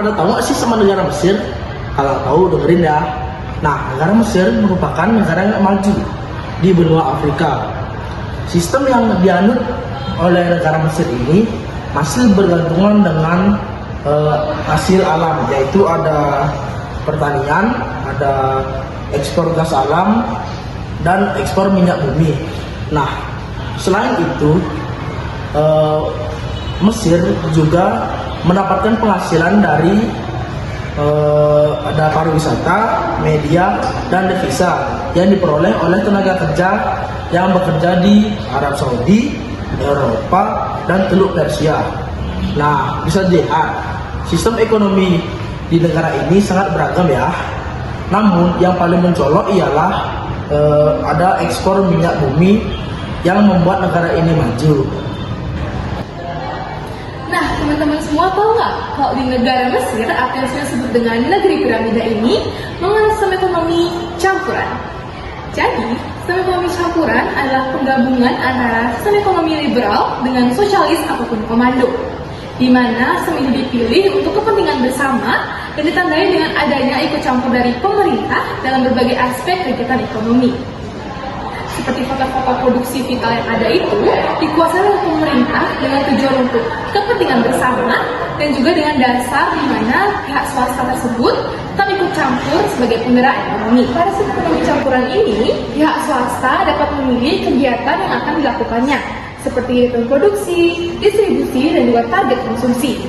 pada tahu nggak sih sama negara Mesir? Kalau tahu dengerin ya. Nah, negara Mesir merupakan negara yang maju di benua Afrika. Sistem yang dianut oleh negara Mesir ini masih bergantungan dengan hasil alam, yaitu ada pertanian, ada ekspor gas alam, dan ekspor minyak bumi. Nah, selain itu, Mesir juga mendapatkan penghasilan dari ada pariwisata, media, dan devisa yang diperoleh oleh tenaga kerja yang bekerja di Arab Saudi, Eropa, dan Teluk Persia. Nah, bisa dilihat sistem ekonomi di negara ini sangat beragam ya. Namun yang paling mencolok ialah ada ekspor minyak bumi yang membuat negara ini maju. Nah, teman-teman semua tahu nggak kalau di negara Mesir atau yang saya sebut dengan negeri piramida ini mengenal sistem ekonomi campuran. Jadi, sistem ekonomi campuran adalah penggabungan antara sistem ekonomi liberal dengan sosialis ataupun komando, di mana sistem ini dipilih untuk kepentingan bersama dan ditandai dengan adanya ikut campur dari pemerintah dalam berbagai aspek kegiatan ekonomi. Seperti faktor-faktor produksi vital yang ada itu dikuasai oleh pemerintah dengan tujuan untuk kepentingan bersama dan juga dengan dasar di mana pihak swasta tersebut tetap ikut campur sebagai penggerak ekonomi. Pada sistem ekonomi campuran ini, pihak swasta dapat memilih kegiatan yang akan dilakukannya, seperti ritme produksi, distribusi, dan juga target konsumsi,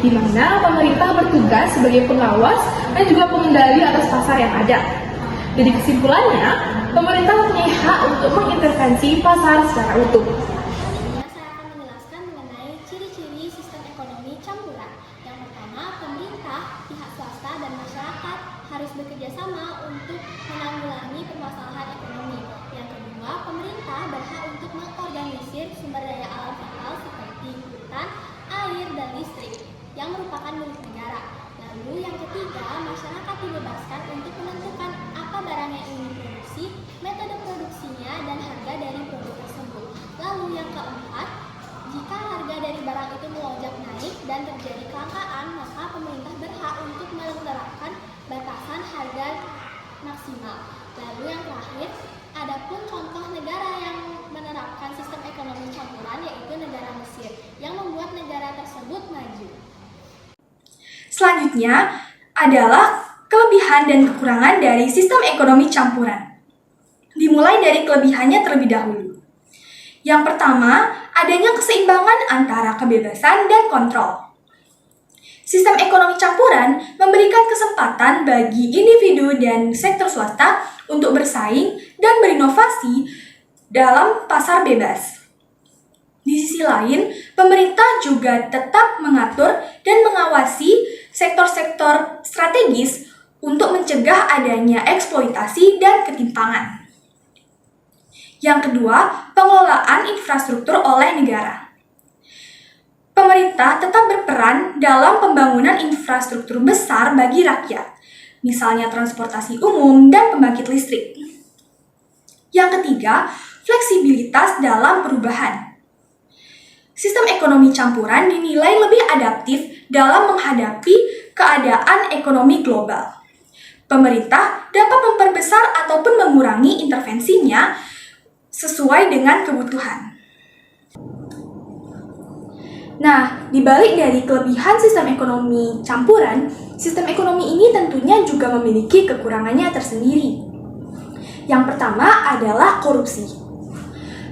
di mana pemerintah bertugas sebagai pengawas dan juga pengendali atas pasar yang ada. Jadi kesimpulannya, pemerintah mempunyai hak untuk mengintervensi pasar secara utuh. Saya akan menjelaskan mengenai ciri-ciri sistem ekonomi campuran. Yang pertama, pemerintah, pihak swasta, dan masyarakat harus bekerja sama untuk menanggulangi permasalahan ekonomi. Yang kedua, pemerintah berhak untuk mengorganisir sumber daya alam vital seperti hutan, air, dan listrik yang merupakan milik negara. Lalu yang ketiga, masyarakat dibebaskan untuk menentukan apa barang yang ingin diproduksi, metode produksinya, dan harga dari produk tersebut. Lalu yang keempat, jika harga dari barang itu melonjak naik dan terjadi kelangkaan, maka pemerintah berhak untuk menerapkan batasan harga maksimal. Lalu yang terakhir, adapun contoh negara yang menerapkan sistem ekonomi campuran yaitu negara Mesir yang membuat negara tersebut maju. Selanjutnya adalah kelebihan dan kekurangan dari sistem ekonomi campuran. Dimulai dari kelebihannya terlebih dahulu. Yang pertama, adanya keseimbangan antara kebebasan dan kontrol. Sistem ekonomi campuran memberikan kesempatan bagi individu dan sektor swasta untuk bersaing dan berinovasi dalam pasar bebas. Di sisi lain, pemerintah juga tetap mengatur dan mengawasi sektor-sektor strategis untuk mencegah adanya eksploitasi dan ketimpangan. Yang kedua, pengelolaan infrastruktur oleh negara. Pemerintah tetap berperan dalam pembangunan infrastruktur besar bagi rakyat, misalnya transportasi umum dan pembangkit listrik. Yang ketiga, fleksibilitas dalam perubahan. Sistem ekonomi campuran dinilai lebih adaptif dalam menghadapi keadaan ekonomi global. Pemerintah dapat memperbesar ataupun mengurangi intervensinya sesuai dengan kebutuhan. Nah, dibalik dari kelebihan sistem ekonomi campuran, sistem ekonomi ini tentunya juga memiliki kekurangannya tersendiri. Yang pertama adalah korupsi.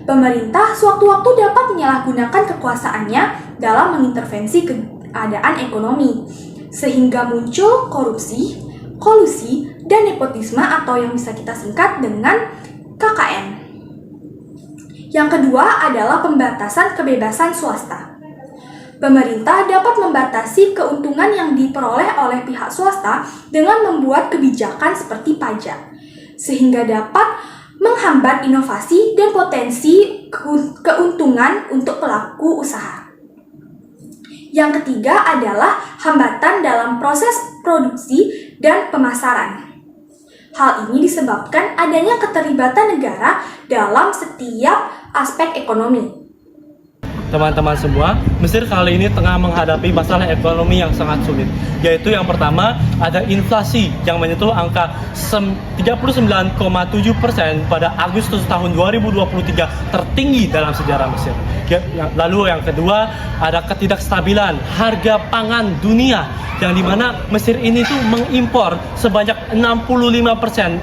Pemerintah sewaktu-waktu dapat menyalahgunakan kekuasaannya dalam mengintervensi keadaan ekonomi, sehingga muncul korupsi, kolusi, dan nepotisme atau yang bisa kita singkat dengan KKN. Yang kedua adalah pembatasan kebebasan swasta. Pemerintah dapat membatasi keuntungan yang diperoleh oleh pihak swasta dengan membuat kebijakan seperti pajak, sehingga dapat menghambat inovasi dan potensi keuntungan untuk pelaku usaha. Yang ketiga adalah hambatan dalam proses produksi dan pemasaran. Hal ini disebabkan adanya keterlibatan negara dalam setiap aspek ekonomi. teman-teman semua, Mesir kali ini tengah menghadapi masalah ekonomi yang sangat sulit. Yaitu yang pertama, ada inflasi yang menyentuh angka 39,7% pada Agustus tahun 2023, tertinggi dalam sejarah Mesir. Lalu yang kedua, ada ketidakstabilan harga pangan dunia, yang dimana Mesir ini tuh mengimpor sebanyak 65%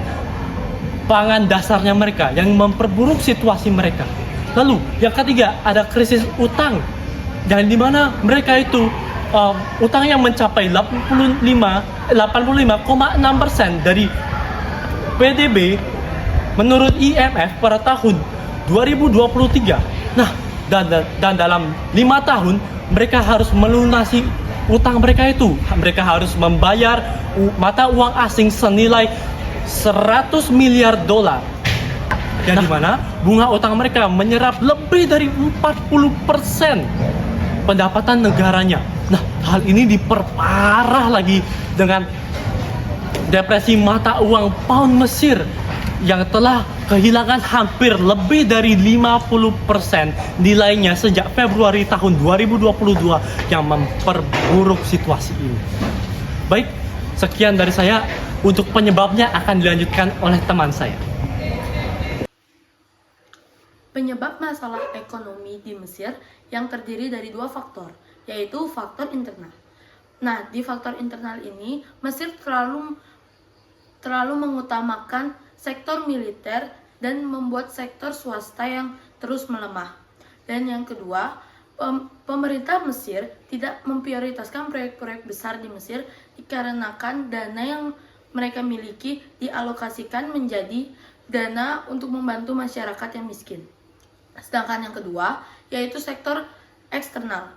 pangan dasarnya mereka, yang memperburuk situasi mereka. Lalu yang ketiga, ada krisis utang, yang dimana mereka itu utang yang mencapai 85,6% dari PDB menurut IMF pada tahun 2023. Nah, dan dalam 5 tahun mereka harus melunasi utang mereka itu. Mereka harus membayar mata uang asing senilai 100 miliar dolar. Yang dimana bunga utang mereka menyerap lebih dari 40% pendapatan negaranya. Nah, hal ini diperparah lagi dengan depresi mata uang pound Mesir yang telah kehilangan hampir lebih dari 50% nilainya sejak Februari tahun 2022 yang memperburuk situasi ini. Baik, sekian dari saya. Untuk penyebabnya akan dilanjutkan oleh teman saya. Penyebab masalah ekonomi di Mesir yang terdiri dari 2 faktor, yaitu faktor internal. Nah, di faktor internal ini, Mesir terlalu mengutamakan sektor militer dan membuat sektor swasta yang terus melemah. Dan yang kedua, pemerintah Mesir tidak memprioritaskan proyek-proyek besar di Mesir dikarenakan dana yang mereka miliki dialokasikan menjadi dana untuk membantu masyarakat yang miskin. Sedangkan yang kedua, yaitu sektor eksternal.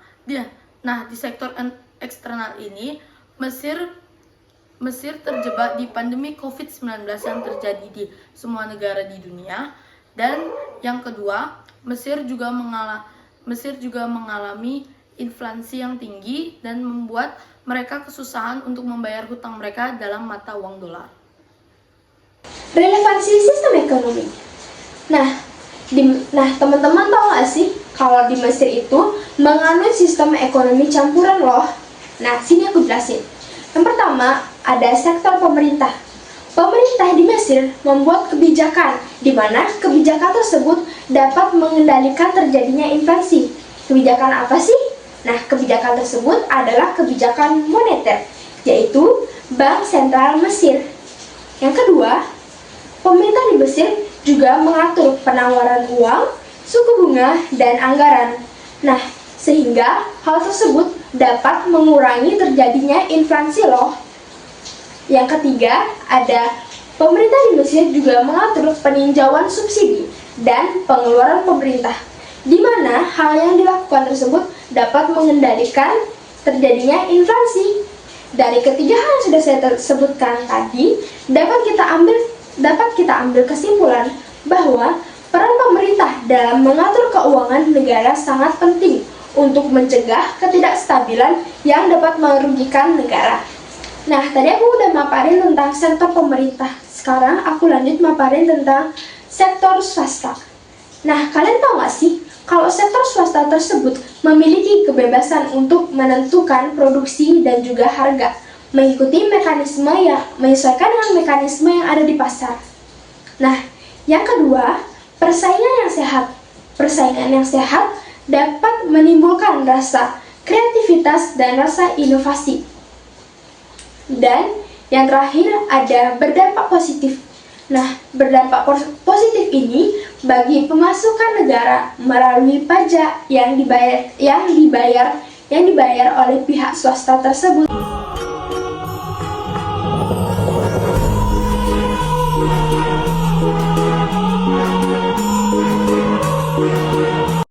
Nah, di sektor eksternal ini, Mesir terjebak di pandemi COVID-19 yang terjadi di semua negara di dunia. Dan yang kedua, Mesir juga mengalami inflasi yang tinggi dan membuat mereka kesusahan untuk membayar hutang mereka dalam mata uang dolar. Relevansi sistem ekonomi. Nah, teman-teman tahu nggak sih kalau di Mesir itu menganut sistem ekonomi campuran loh. Nah, sini aku jelasin. Yang pertama, ada sektor pemerintah. Pemerintah di Mesir membuat kebijakan, di mana kebijakan tersebut dapat mengendalikan terjadinya inflasi. Kebijakan apa sih? Nah, kebijakan tersebut adalah kebijakan moneter, yaitu Bank Sentral Mesir. Yang kedua, pemerintah di Mesir juga mengatur penawaran uang, suku bunga, dan anggaran. Nah, sehingga hal tersebut dapat mengurangi terjadinya inflasi loh. Yang ketiga, ada pemerintah di Mesir juga mengatur peninjauan subsidi dan pengeluaran pemerintah, di mana hal yang dilakukan tersebut dapat mengendalikan terjadinya inflasi. Dari ketiga hal yang sudah saya sebutkan tadi, dapat kita ambil kesimpulan bahwa peran pemerintah dalam mengatur keuangan negara sangat penting untuk mencegah ketidakstabilan yang dapat merugikan negara. Nah, tadi aku udah maparin tentang sektor pemerintah. Sekarang aku lanjut maparin tentang sektor swasta. Nah, kalian tahu nggak sih kalau sektor swasta tersebut memiliki kebebasan untuk menentukan produksi dan juga harga, mengikuti mekanisme yang menyesuaikan dengan mekanisme yang ada di pasar. Nah, yang kedua, persaingan yang sehat. Persaingan yang sehat dapat menimbulkan rasa kreativitas dan rasa inovasi. Dan yang terakhir ada berdampak positif. Nah, berdampak positif ini bagi pemasukan negara melalui pajak yang dibayar oleh pihak swasta tersebut.